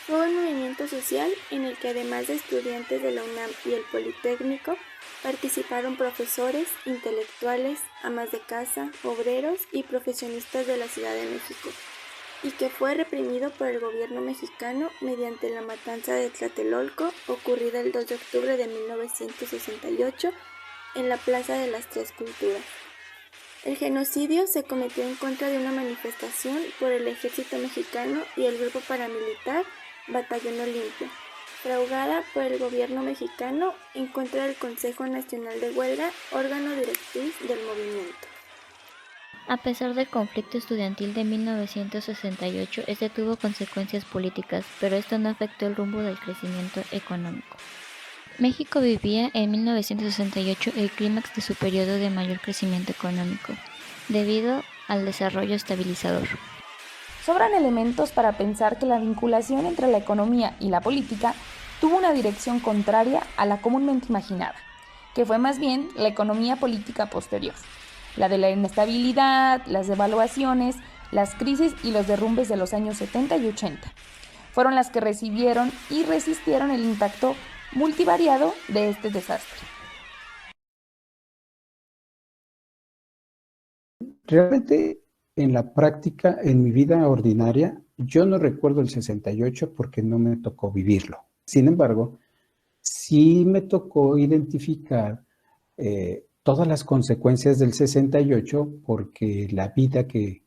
Fue un movimiento social en el que además de estudiantes de la UNAM y el Politécnico, participaron profesores, intelectuales, amas de casa, obreros y profesionistas de la Ciudad de México, y que fue reprimido por el gobierno mexicano mediante la matanza de Tlatelolco, ocurrida el 2 de octubre de 1968 en la Plaza de las Tres Culturas. El genocidio se cometió en contra de una manifestación por el ejército mexicano y el grupo paramilitar Batallón Olimpia, fraguada por el gobierno mexicano en contra del Consejo Nacional de Huelga, órgano directriz del movimiento. A pesar del conflicto estudiantil de 1968, este tuvo consecuencias políticas, pero esto no afectó el rumbo del crecimiento económico. México vivía en 1968 el clímax de su periodo de mayor crecimiento económico, debido al desarrollo estabilizador. Sobran elementos para pensar que la vinculación entre la economía y la política tuvo una dirección contraria a la comúnmente imaginada, que fue más bien la economía política posterior, la de la inestabilidad, las devaluaciones, las crisis y los derrumbes de los años 70 y 80. Fueron las que recibieron y resistieron el impacto multivariado de este desastre. Realmente, en la práctica, en mi vida ordinaria, yo no recuerdo el 68 porque no me tocó vivirlo. Sin embargo, sí me tocó identificar todas las consecuencias del 68 porque la vida que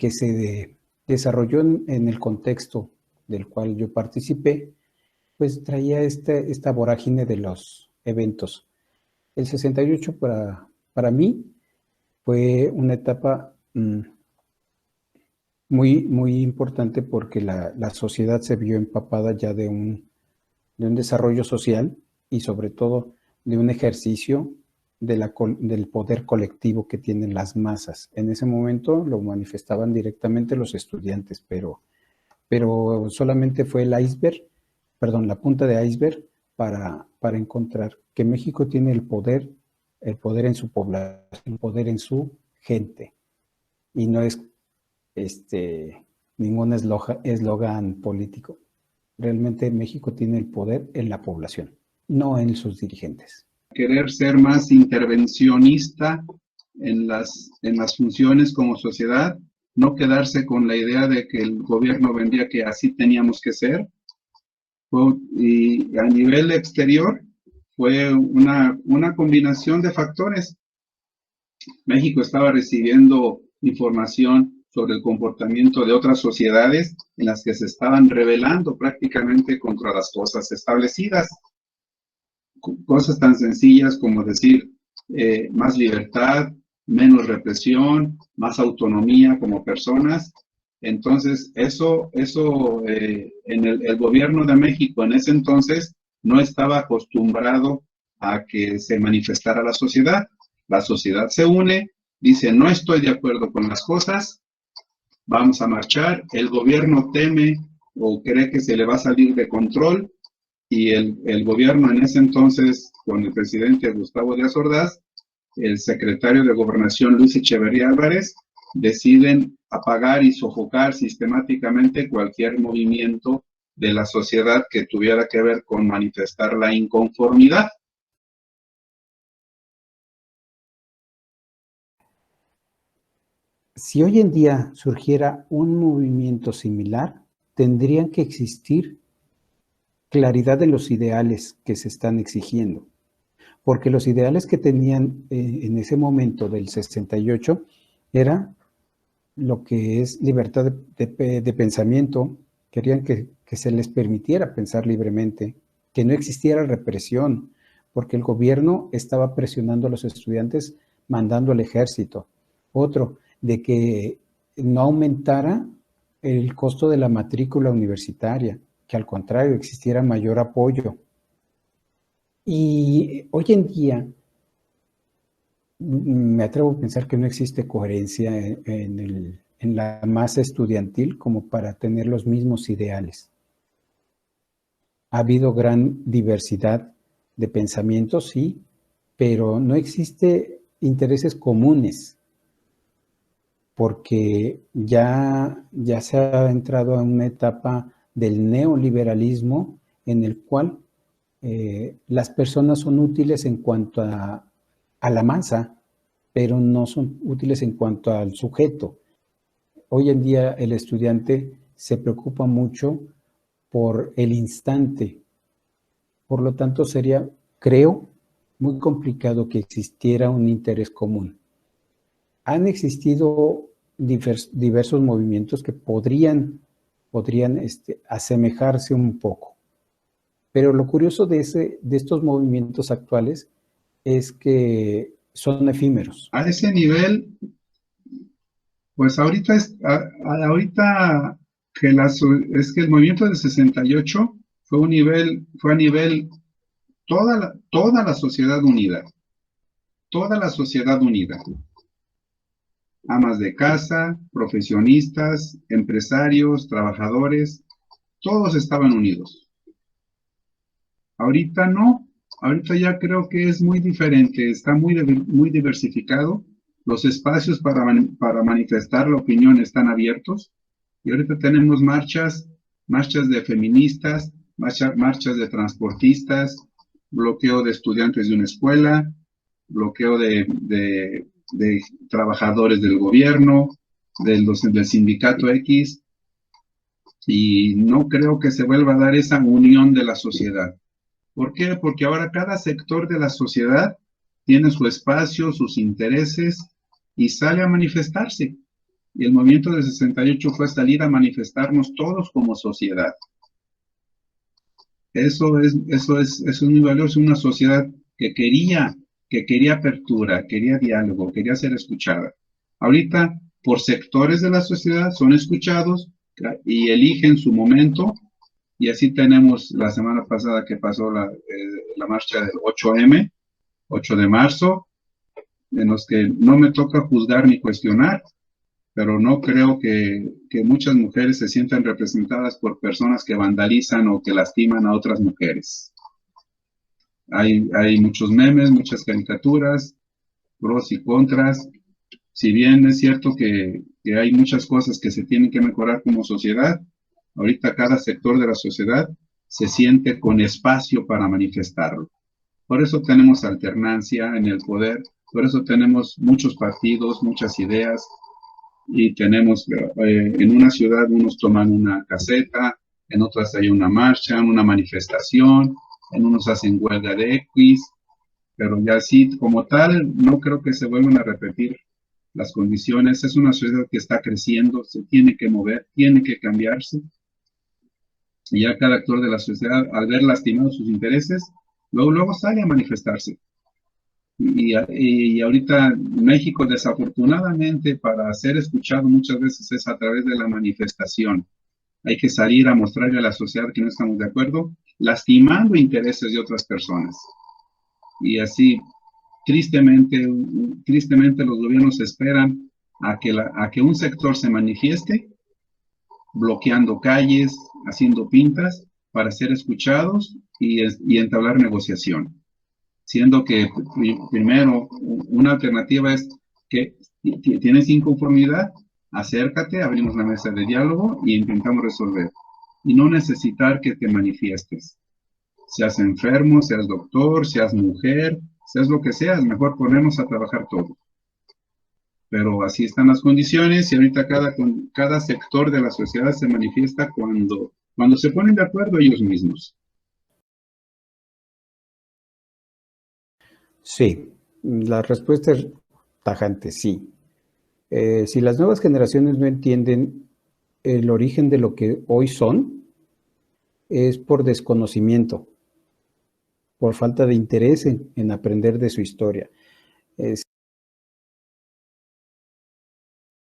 se desarrolló en el contexto del cual yo participé, pues traía esta vorágine de los eventos. El 68 para mí fue una etapa muy importante porque la sociedad se vio empapada ya de un desarrollo social y sobre todo de un ejercicio del poder colectivo que tienen las masas. En ese momento lo manifestaban directamente los estudiantes, pero solamente fue la punta de iceberg para encontrar que México tiene el poder en su población, el poder en su gente. Y no es ningún eslogan político. Realmente México tiene el poder en la población, no en sus dirigentes. Querer ser más intervencionista en las funciones como sociedad, no quedarse con la idea de que el gobierno vendía que así teníamos que ser. Y a nivel exterior fue una combinación de factores. México estaba recibiendo información sobre el comportamiento de otras sociedades en las que se estaban rebelando prácticamente contra las cosas establecidas. Cosas tan sencillas como decir más libertad, menos represión, más autonomía como personas. Entonces, eso en el gobierno de México en ese entonces no estaba acostumbrado a que se manifestara la sociedad. La sociedad se une, dice, no estoy de acuerdo con las cosas, vamos a marchar. El gobierno teme o cree que se le va a salir de control y el gobierno en ese entonces, con el presidente Gustavo Díaz Ordaz, el secretario de Gobernación Luis Echeverría Álvarez, deciden apagar y sofocar sistemáticamente cualquier movimiento de la sociedad que tuviera que ver con manifestar la inconformidad. Si hoy en día surgiera un movimiento similar, tendrían que existir claridad de los ideales que se están exigiendo, porque los ideales que tenían en ese momento del 68 era lo que es libertad de pensamiento, querían que se les permitiera pensar libremente, que no existiera represión, porque el gobierno estaba presionando a los estudiantes mandando al ejército. Otro, de que no aumentara el costo de la matrícula universitaria, que al contrario existiera mayor apoyo. Y hoy en día me atrevo a pensar que no existe coherencia en la masa estudiantil como para tener los mismos ideales. Ha habido gran diversidad de pensamientos, sí, pero no existe intereses comunes, porque ya se ha entrado a una etapa del neoliberalismo, en el cual las personas son útiles en cuanto a la masa, pero no son útiles en cuanto al sujeto. Hoy en día el estudiante se preocupa mucho por el instante. Por lo tanto, sería, creo, muy complicado que existiera un interés común. Han existido diversos movimientos que podrían asemejarse un poco. Pero lo curioso de estos movimientos actuales es que son efímeros. A ese nivel, pues ahorita es que el movimiento del 68 fue a nivel toda la sociedad unida. Toda la sociedad unida. Amas de casa, profesionistas, empresarios, trabajadores, todos estaban unidos. Ahorita no, ahorita ya creo que es muy diferente, está muy diversificado. Los espacios para manifestar la opinión están abiertos. Y ahorita tenemos marchas de feministas, marchas de transportistas, bloqueo de estudiantes de una escuela, bloqueo de trabajadores del gobierno, del sindicato X, y no creo que se vuelva a dar esa unión de la sociedad. ¿Por qué? Porque ahora cada sector de la sociedad tiene su espacio, sus intereses, y sale a manifestarse. Y el movimiento del 68 fue salir a manifestarnos todos como sociedad. Eso es muy valioso, una sociedad que quería apertura, quería diálogo, quería ser escuchada. Ahorita, por sectores de la sociedad, son escuchados y eligen su momento, y así tenemos la semana pasada que pasó la marcha del 8M, 8 de marzo, en los que no me toca juzgar ni cuestionar, pero no creo que muchas mujeres se sientan representadas por personas que vandalizan o que lastiman a otras mujeres. Hay muchos memes, muchas caricaturas, pros y contras. Si bien es cierto que hay muchas cosas que se tienen que mejorar como sociedad, ahorita cada sector de la sociedad se siente con espacio para manifestarlo. Por eso tenemos alternancia en el poder, por eso tenemos muchos partidos, muchas ideas, y tenemos en una ciudad unos toman una caseta, en otras hay una marcha, una manifestación, en unos hacen huelga de X, pero ya así como tal no creo que se vuelvan a repetir las condiciones. Es una sociedad que está creciendo, se tiene que mover, tiene que cambiarse, y ya cada actor de la sociedad, al ver lastimados sus intereses, luego sale a manifestarse. Y ahorita México, desafortunadamente, para ser escuchado muchas veces es a través de la manifestación. Hay que salir a mostrarle a la sociedad que no estamos de acuerdo, lastimando intereses de otras personas. Y así, tristemente los gobiernos esperan a que un sector se manifieste, bloqueando calles, haciendo pintas, para ser escuchados y entablar negociación. Siendo que primero una alternativa es que tienes inconformidad, acércate, abrimos la mesa de diálogo y intentamos resolver. Y no necesitar que te manifiestes. Seas enfermo, seas doctor, seas mujer, seas lo que seas, mejor ponernos a trabajar todos. Pero así están las condiciones, y ahorita cada sector de la sociedad se manifiesta cuando se ponen de acuerdo ellos mismos. Sí, la respuesta es tajante, sí. Si las nuevas generaciones no entienden el origen de lo que hoy son, es por desconocimiento, por falta de interés en aprender de su historia. La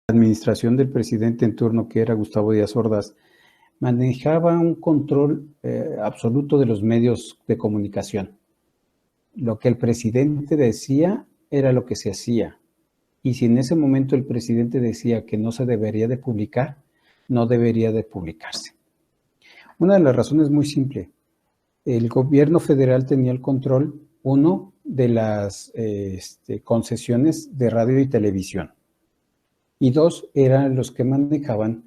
administración del presidente en turno, que era Gustavo Díaz Ordaz, manejaba un control absoluto de los medios de comunicación. Lo que el presidente decía era lo que se hacía. Y si en ese momento el presidente decía que no se debería de publicar, no debería de publicarse. Una de las razones es muy simple. El gobierno federal tenía el control, uno, de las concesiones de radio y televisión. Y dos, eran los que manejaban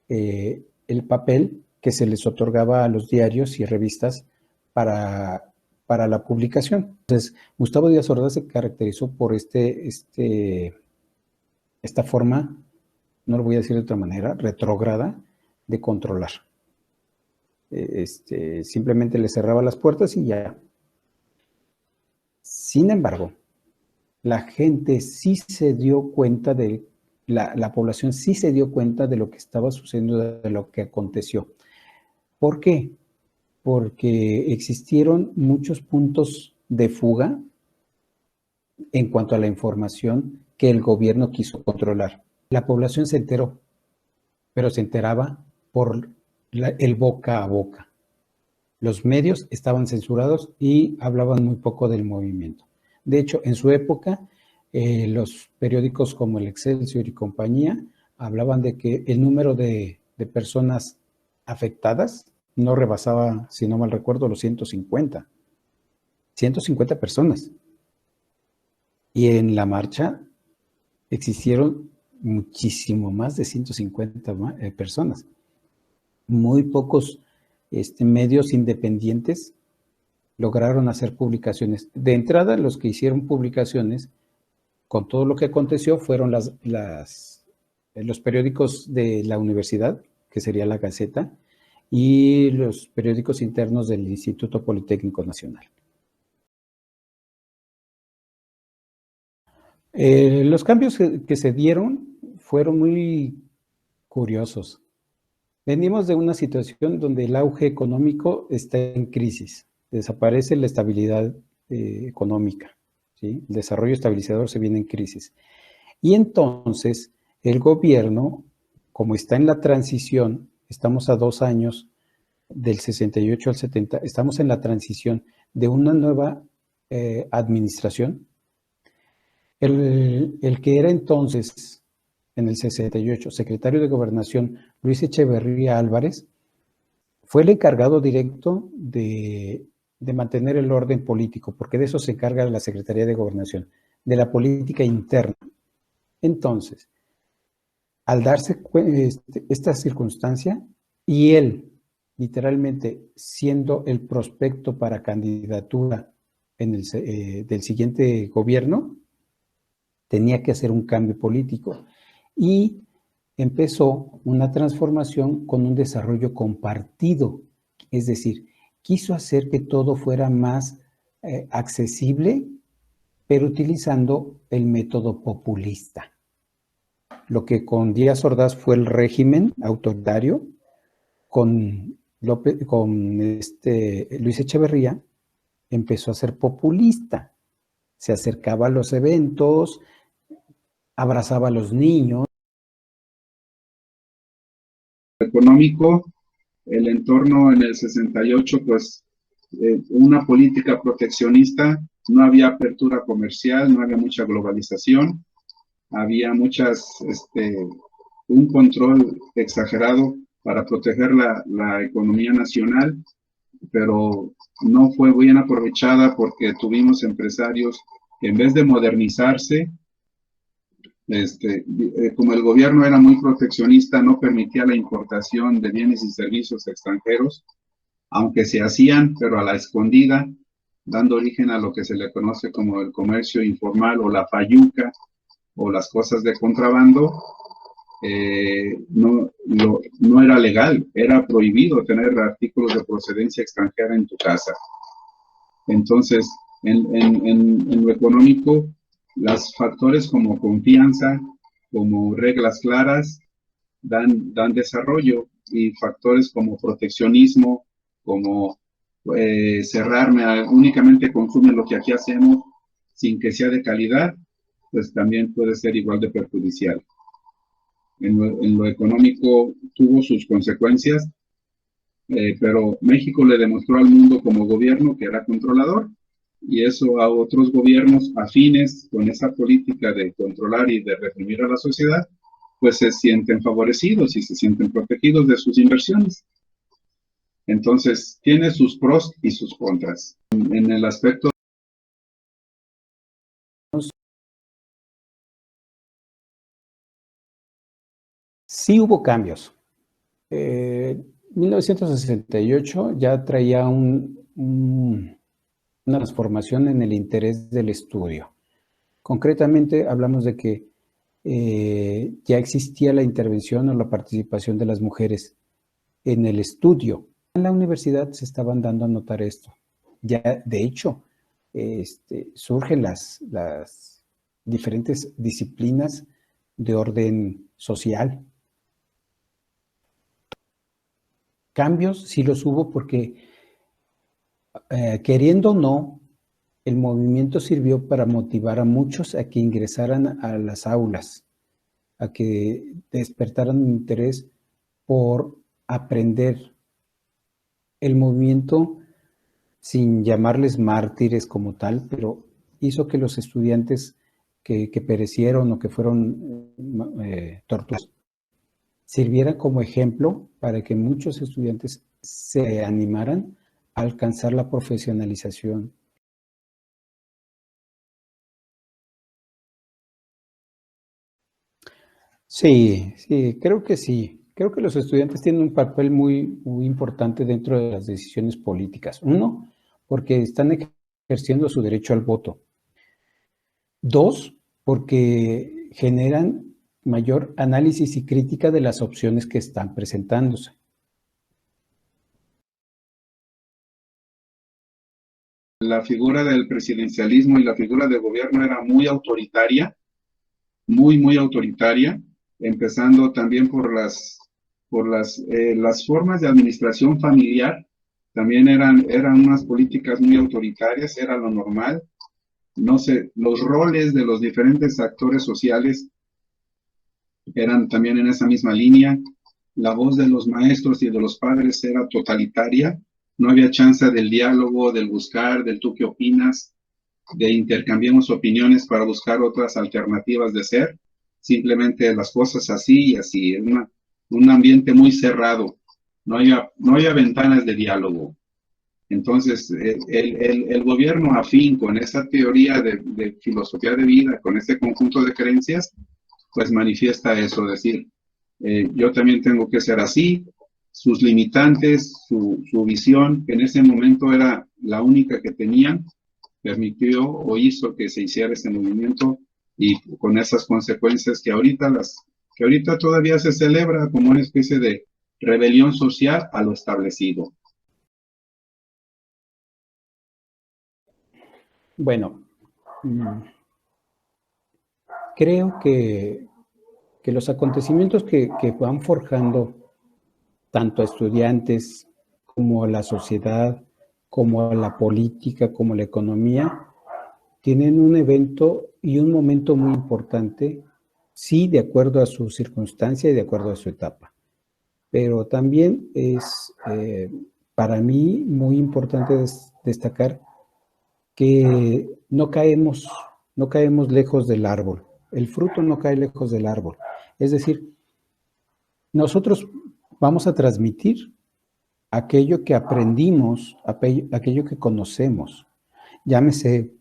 el papel que se les otorgaba a los diarios y revistas para la publicación. Entonces, Gustavo Díaz Ordaz se caracterizó por esta forma, no lo voy a decir de otra manera, retrógrada de controlar. Simplemente le cerraba las puertas y ya. Sin embargo, la gente sí se dio cuenta la población sí se dio cuenta de lo que estaba sucediendo, de lo que aconteció. ¿Por qué? Porque existieron muchos puntos de fuga en cuanto a la información que el gobierno quiso controlar. La población se enteró, pero se enteraba por el boca a boca. Los medios estaban censurados y hablaban muy poco del movimiento. De hecho, en su época, los periódicos como el Excelsior y compañía hablaban de que el número de personas afectadas no rebasaba, si no mal recuerdo, los 150 personas. Y en la marcha existieron muchísimo más de 150 personas. Muy pocos medios independientes lograron hacer publicaciones. De entrada, los que hicieron publicaciones con todo lo que aconteció fueron los periódicos de la universidad, que sería la Gaceta, y los periódicos internos del Instituto Politécnico Nacional. Los cambios que se dieron fueron muy curiosos. Venimos de una situación donde el auge económico está en crisis, desaparece la estabilidad económica, ¿sí? El desarrollo estabilizador se viene en crisis. Y entonces el gobierno, como está en la transición, estamos a 2 años del 68 al 70, estamos en la transición de una nueva administración. El que era entonces, en el 68, secretario de Gobernación, Luis Echeverría Álvarez, fue el encargado directo de mantener el orden político, porque de eso se encarga la Secretaría de Gobernación, de la política interna. Entonces, al darse esta circunstancia, y él, literalmente, siendo el prospecto para candidatura del siguiente gobierno, tenía que hacer un cambio político y empezó una transformación con un desarrollo compartido, es decir, quiso hacer que todo fuera más accesible, pero utilizando el método populista. Lo que con Díaz Ordaz fue el régimen autoritario, con Luis Echeverría empezó a ser populista. Se acercaba a los eventos, abrazaba a los niños. Económico, el entorno en el 68, pues una política proteccionista, no había apertura comercial, no había mucha globalización, había un control exagerado para proteger la economía nacional, pero no fue bien aprovechada porque tuvimos empresarios que en vez de modernizarse, como el gobierno era muy proteccionista, no permitía la importación de bienes y servicios extranjeros, aunque se hacían, pero a la escondida, dando origen a lo que se le conoce como el comercio informal o la fayuca o las cosas de contrabando. No era legal, era prohibido tener artículos de procedencia extranjera en tu casa. Entonces, en lo económico, los factores como confianza, como reglas claras, dan desarrollo, y factores como proteccionismo, como cerrarme únicamente consume lo que aquí hacemos sin que sea de calidad, pues también puede ser igual de perjudicial. En lo económico tuvo sus consecuencias, pero México le demostró al mundo como gobierno que era controlador, y eso a otros gobiernos afines con esa política de controlar y de reprimir a la sociedad, pues se sienten favorecidos y se sienten protegidos de sus inversiones. Entonces, tiene sus pros y sus contras. En el aspecto sí hubo cambios. 1968 ya traía una transformación en el interés del estudio. Concretamente, hablamos de que ya existía la intervención o la participación de las mujeres en el estudio. En la universidad se estaban dando a notar esto. Ya, de hecho, surgen las diferentes disciplinas de orden social. Cambios sí los hubo porque, queriendo o no, el movimiento sirvió para motivar a muchos a que ingresaran a las aulas, a que despertaran un interés por aprender. El movimiento, sin llamarles mártires como tal, pero hizo que los estudiantes que perecieron o que fueron torturados sirvieran como ejemplo para que muchos estudiantes se animaran a alcanzar la profesionalización. Sí, sí, creo que sí. Creo que los estudiantes tienen un papel muy importante dentro de las decisiones políticas. Uno, porque están ejerciendo su derecho al voto. Dos, porque generan mayor análisis y crítica de las opciones que están presentándose. La figura del presidencialismo y la figura del gobierno era muy autoritaria, muy autoritaria, empezando también por las formas de administración familiar, también eran unas políticas muy autoritarias, era lo normal. No sé, los roles de los diferentes actores sociales eran también en esa misma línea. La voz de los maestros y de los padres era totalitaria. No había chance del diálogo, del buscar, del tú qué opinas, de intercambiemos opiniones para buscar otras alternativas de ser. Simplemente las cosas así y así. Un ambiente muy cerrado. No había ventanas de diálogo. Entonces, el gobierno afín con esa teoría de filosofía de vida, con ese conjunto de creencias, pues manifiesta eso, decir, yo también tengo que ser así, sus limitantes, su visión, que en ese momento era la única que tenían, permitió o hizo que se hiciera ese movimiento y con esas consecuencias que ahorita todavía se celebra como una especie de rebelión social a lo establecido. Bueno, creo que los acontecimientos que van forjando tanto a estudiantes como a la sociedad, como a la política, como a la economía, tienen un evento y un momento muy importante, sí, de acuerdo a su circunstancia y de acuerdo a su etapa. Pero también es para mí muy importante destacar que no caemos lejos del árbol. El fruto no cae lejos del árbol. Es decir, nosotros vamos a transmitir aquello que aprendimos, aquello que conocemos. Llámese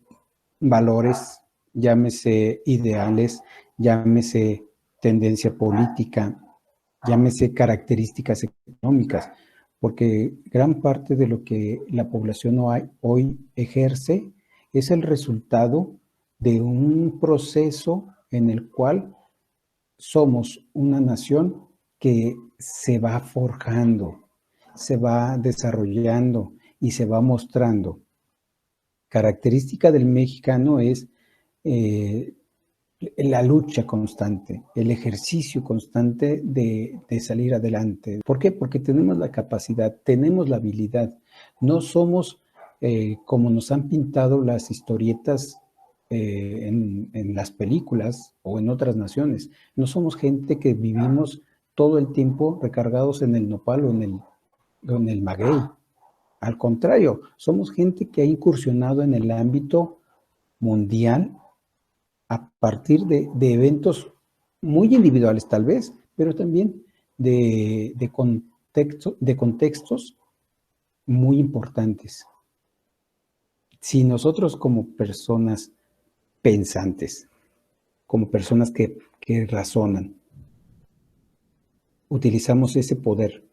valores, llámese ideales, llámese tendencia política, llámese características económicas, porque gran parte de lo que la población hoy ejerce es el resultado de un proceso en el cual somos una nación que se va forjando, se va desarrollando y se va mostrando. Característica del mexicano es la lucha constante, el ejercicio constante de salir adelante. ¿Por qué? Porque tenemos la capacidad, tenemos la habilidad. No somos como nos han pintado las historietas en las películas o en otras naciones. No somos gente que vivimos todo el tiempo recargados en el nopal o en el maguey. Al contrario, somos gente que ha incursionado en el ámbito mundial a partir de eventos muy individuales tal vez, pero también de contextos muy importantes. Si nosotros como personas pensantes, como personas que razonan, utilizamos ese poder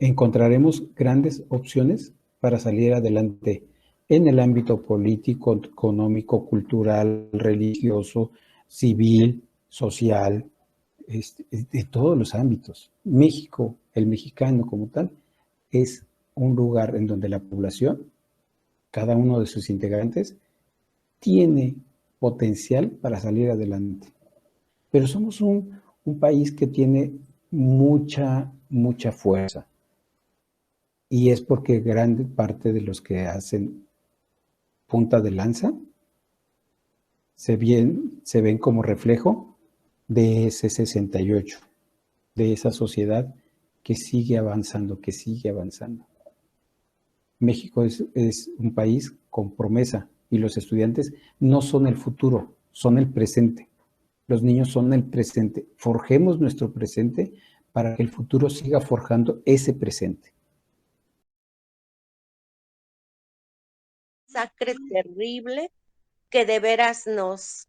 encontraremos grandes opciones para salir adelante en el ámbito político, económico, cultural, religioso, civil, social, de todos los ámbitos. México, el mexicano como tal, es un lugar en donde la población, cada uno de sus integrantes, tiene potencial para salir adelante. Pero somos un país que tiene mucha fuerza. Y es porque gran parte de los que hacen punta de lanza se ven como reflejo de ese 68, de esa sociedad que sigue avanzando, que sigue avanzando. México es un país con promesa y los estudiantes no son el futuro, son el presente. Los niños son el presente. Forjemos nuestro presente para que el futuro siga forjando ese presente. Masacre terrible que de veras nos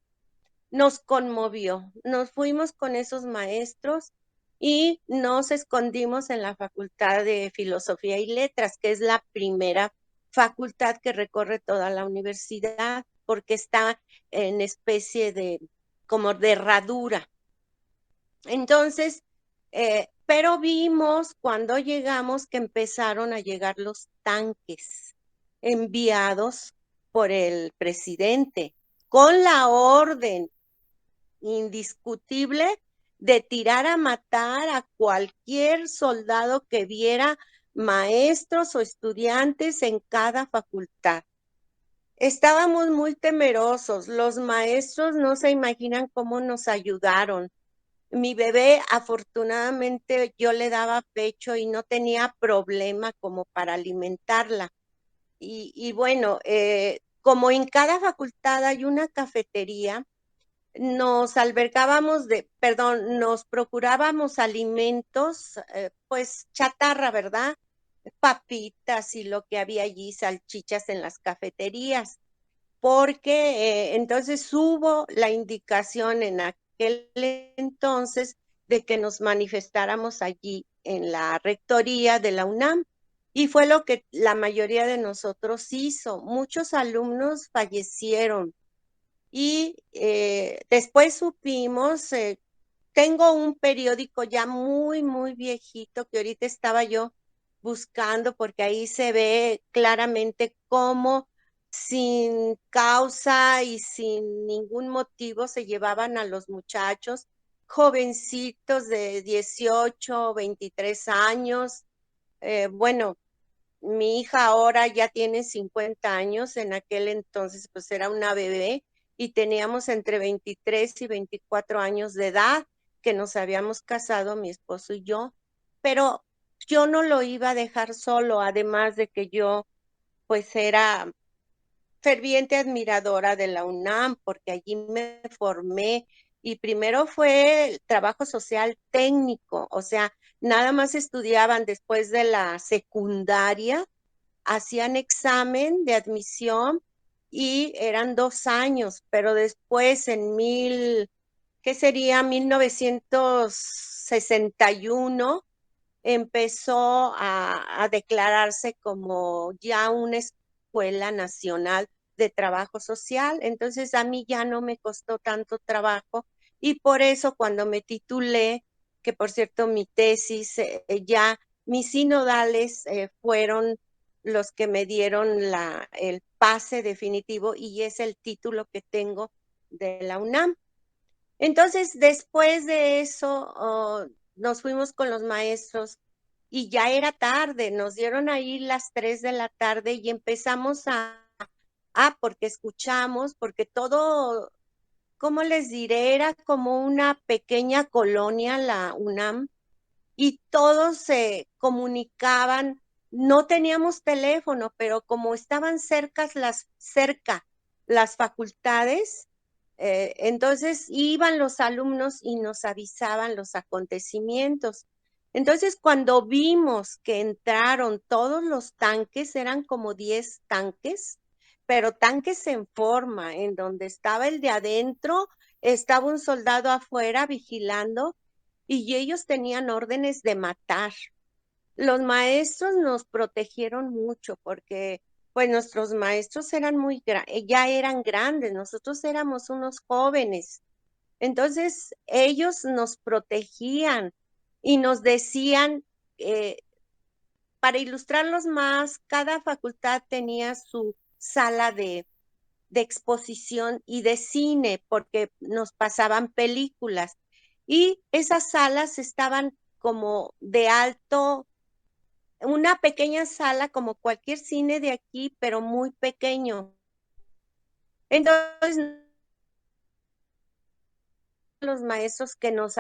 conmovió. Nos fuimos con esos maestros y nos escondimos en la Facultad de Filosofía y Letras, que es la primera facultad que recorre toda la universidad, porque está en especie de como de herradura. Entonces, pero vimos cuando llegamos que empezaron a llegar los tanques enviados por el presidente con la orden indiscutible de tirar a matar a cualquier soldado que viera maestros o estudiantes en cada facultad. Estábamos muy temerosos, los maestros no se imaginan cómo nos ayudaron. Mi bebé, afortunadamente, yo le daba pecho y no tenía problema como para alimentarla. Y bueno, como en cada facultad hay una cafetería, nos procurábamos alimentos, pues chatarra, ¿verdad? Papitas y lo que había allí, salchichas en las cafeterías, porque entonces hubo la indicación en aquel entonces de que nos manifestáramos allí en la rectoría de la UNAM. Y fue lo que la mayoría de nosotros hizo. Muchos alumnos fallecieron y después supimos, tengo un periódico ya muy viejito que ahorita estaba yo buscando porque ahí se ve claramente cómo sin causa y sin ningún motivo se llevaban a los muchachos, jovencitos de 18, 23 años. Bueno, mi hija ahora ya tiene 50 años, en aquel entonces pues era una bebé y teníamos entre 23 y 24 años de edad que nos habíamos casado mi esposo y yo, pero yo no lo iba a dejar solo, además de que yo pues era ferviente admiradora de la UNAM porque allí me formé y primero fue el trabajo social técnico, o sea, nada más estudiaban después de la secundaria, hacían examen de admisión y eran 2 años, pero después ¿qué sería? 1961 empezó a declararse como ya una escuela nacional de trabajo social. Entonces a mí ya no me costó tanto trabajo y por eso cuando me titulé, que por cierto mi tesis, ya mis sinodales fueron los que me dieron el pase definitivo y es el título que tengo de la UNAM. Entonces, después de eso, nos fuimos con los maestros y ya era tarde, nos dieron ahí las 3 de la tarde y empezamos porque escuchamos, porque todo, ¿cómo les diré? Era como una pequeña colonia, la UNAM, y todos se comunicaban, no teníamos teléfono, pero como estaban cerca las facultades, entonces iban los alumnos y nos avisaban los acontecimientos. Entonces, cuando vimos que entraron todos los tanques, eran como 10 tanques, pero tanques en forma, en donde estaba el de adentro, estaba un soldado afuera vigilando y ellos tenían órdenes de matar. los maestros nos protegieron mucho porque pues nuestros maestros eran ya eran grandes, nosotros éramos unos jóvenes. Entonces ellos nos protegían y nos decían, para ilustrarlos más, cada facultad tenía su sala de exposición y de cine porque nos pasaban películas y esas salas estaban como de alto, una pequeña sala como cualquier cine de aquí, pero muy pequeño. Entonces, los maestros que nos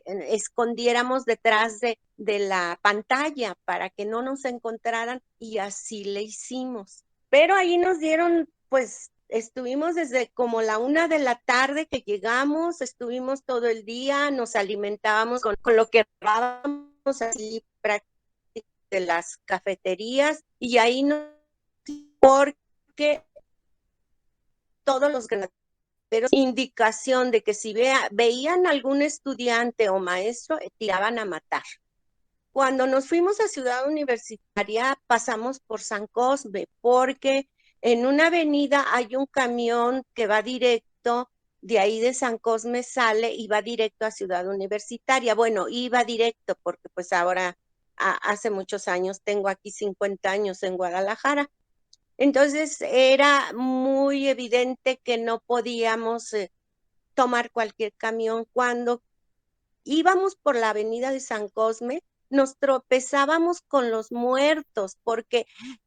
escondiéramos detrás de la pantalla para que no nos encontraran y así le hicimos. Pero ahí nos dieron, pues estuvimos desde como la 1 de la tarde que llegamos, estuvimos todo el día, nos alimentábamos con lo que robábamos así prácticamente de las cafeterías y ahí no, porque todos los pero indicación de que si veían algún estudiante o maestro, tiraban a matar. Cuando nos fuimos a Ciudad Universitaria, pasamos por San Cosme, porque en una avenida hay un camión que va directo, de ahí de San Cosme sale y va directo a Ciudad Universitaria. Bueno, iba directo porque pues ahora, hace muchos años, tengo aquí 50 años en Guadalajara. Entonces era muy evidente que no podíamos tomar cualquier camión. Cuando íbamos por la avenida de San Cosme, nos tropezábamos con los muertos,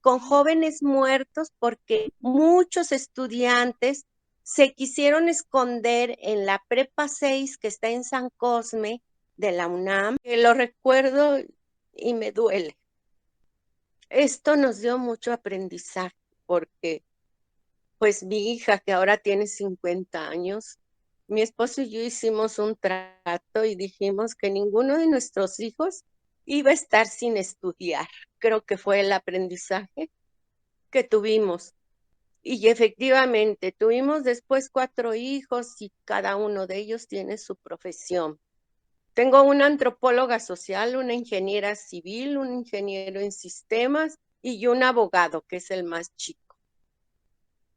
con jóvenes muertos, porque muchos estudiantes se quisieron esconder en la Prepa 6 que está en San Cosme de la UNAM, que lo recuerdo y me duele. Esto nos dio mucho aprendizaje, porque pues mi hija, que ahora tiene 50 años, mi esposo y yo hicimos un trato y dijimos que ninguno de nuestros hijos iba a estar sin estudiar. Creo que fue el aprendizaje que tuvimos. Y efectivamente, tuvimos después 4 hijos y cada uno de ellos tiene su profesión. Tengo una antropóloga social, una ingeniera civil, un ingeniero en sistemas y un abogado, que es el más chico.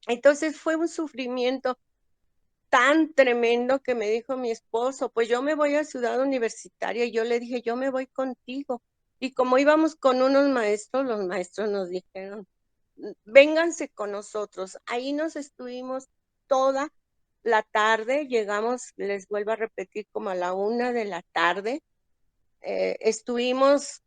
Entonces fue un sufrimiento tan tremendo que me dijo mi esposo, pues yo me voy a Ciudad Universitaria, y yo le dije, yo me voy contigo. Y como íbamos con unos maestros, los maestros nos dijeron, vénganse con nosotros. Ahí nos estuvimos toda la tarde, llegamos, les vuelvo a repetir, como a la 1 de la tarde. Estuvimos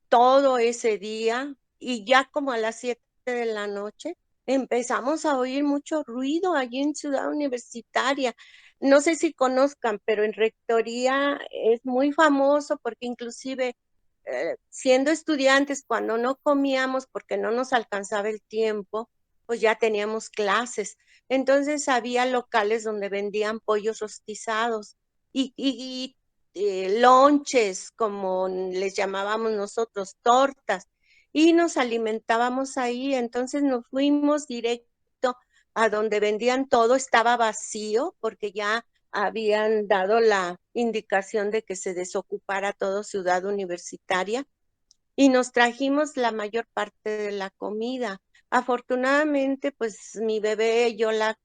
todo ese día y ya como a las 7 de la noche empezamos a oír mucho ruido allí en Ciudad Universitaria. No sé si conozcan, pero en Rectoría es muy famoso porque inclusive siendo estudiantes, cuando no comíamos porque no nos alcanzaba el tiempo, pues ya teníamos clases. Entonces había locales donde vendían pollos rostizados y lonches, como les llamábamos nosotros, tortas, y nos alimentábamos ahí. Entonces nos fuimos directo a donde vendían todo, estaba vacío porque ya habían dado la indicación de que se desocupara todo Ciudad Universitaria y nos trajimos la mayor parte de la comida. Afortunadamente, pues mi bebé yo la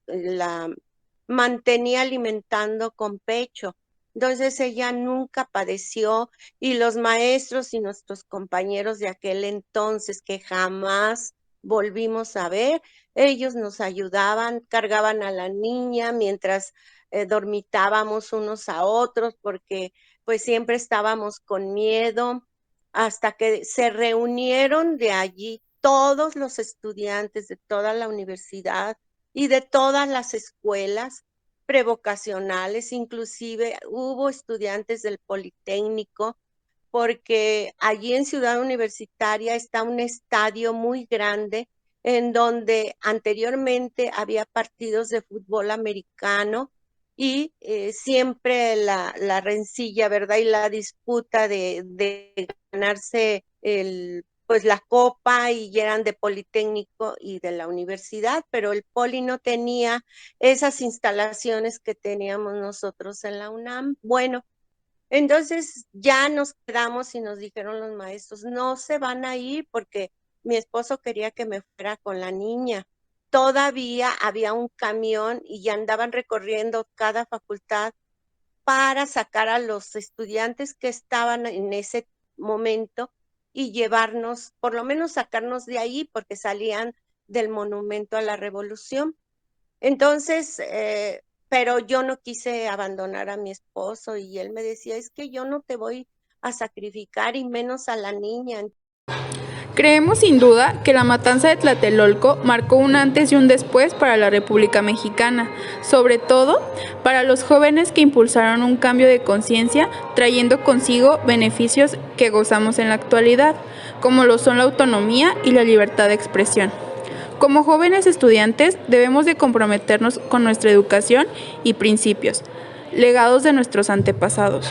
mantenía alimentando con pecho. Entonces ella nunca padeció y los maestros y nuestros compañeros de aquel entonces que jamás volvimos a ver, ellos nos ayudaban, cargaban a la niña mientras dormitábamos unos a otros porque pues siempre estábamos con miedo hasta que se reunieron de allí todos los estudiantes de toda la universidad y de todas las escuelas prevocacionales, inclusive hubo estudiantes del Politécnico, porque allí en Ciudad Universitaria está un estadio muy grande en donde anteriormente había partidos de fútbol americano y siempre la rencilla, ¿verdad? Y la disputa de ganarse pues la copa y eran de Politécnico y de la universidad, pero el Poli no tenía esas instalaciones que teníamos nosotros en la UNAM. Bueno, Entonces ya nos quedamos y nos dijeron los maestros, no se van a ir porque mi esposo quería que me fuera con la niña. Todavía había un camión y ya andaban recorriendo cada facultad para sacar a los estudiantes que estaban en ese momento y llevarnos, por lo menos sacarnos de ahí porque salían del Monumento a la Revolución. Entonces, pero yo no quise abandonar a mi esposo y él me decía, es que yo no te voy a sacrificar y menos a la niña. Creemos sin duda que la matanza de Tlatelolco marcó un antes y un después para la República Mexicana, sobre todo para los jóvenes que impulsaron un cambio de conciencia, trayendo consigo beneficios que gozamos en la actualidad, como lo son la autonomía y la libertad de expresión. Como jóvenes estudiantes debemos de comprometernos con nuestra educación y principios, legados de nuestros antepasados.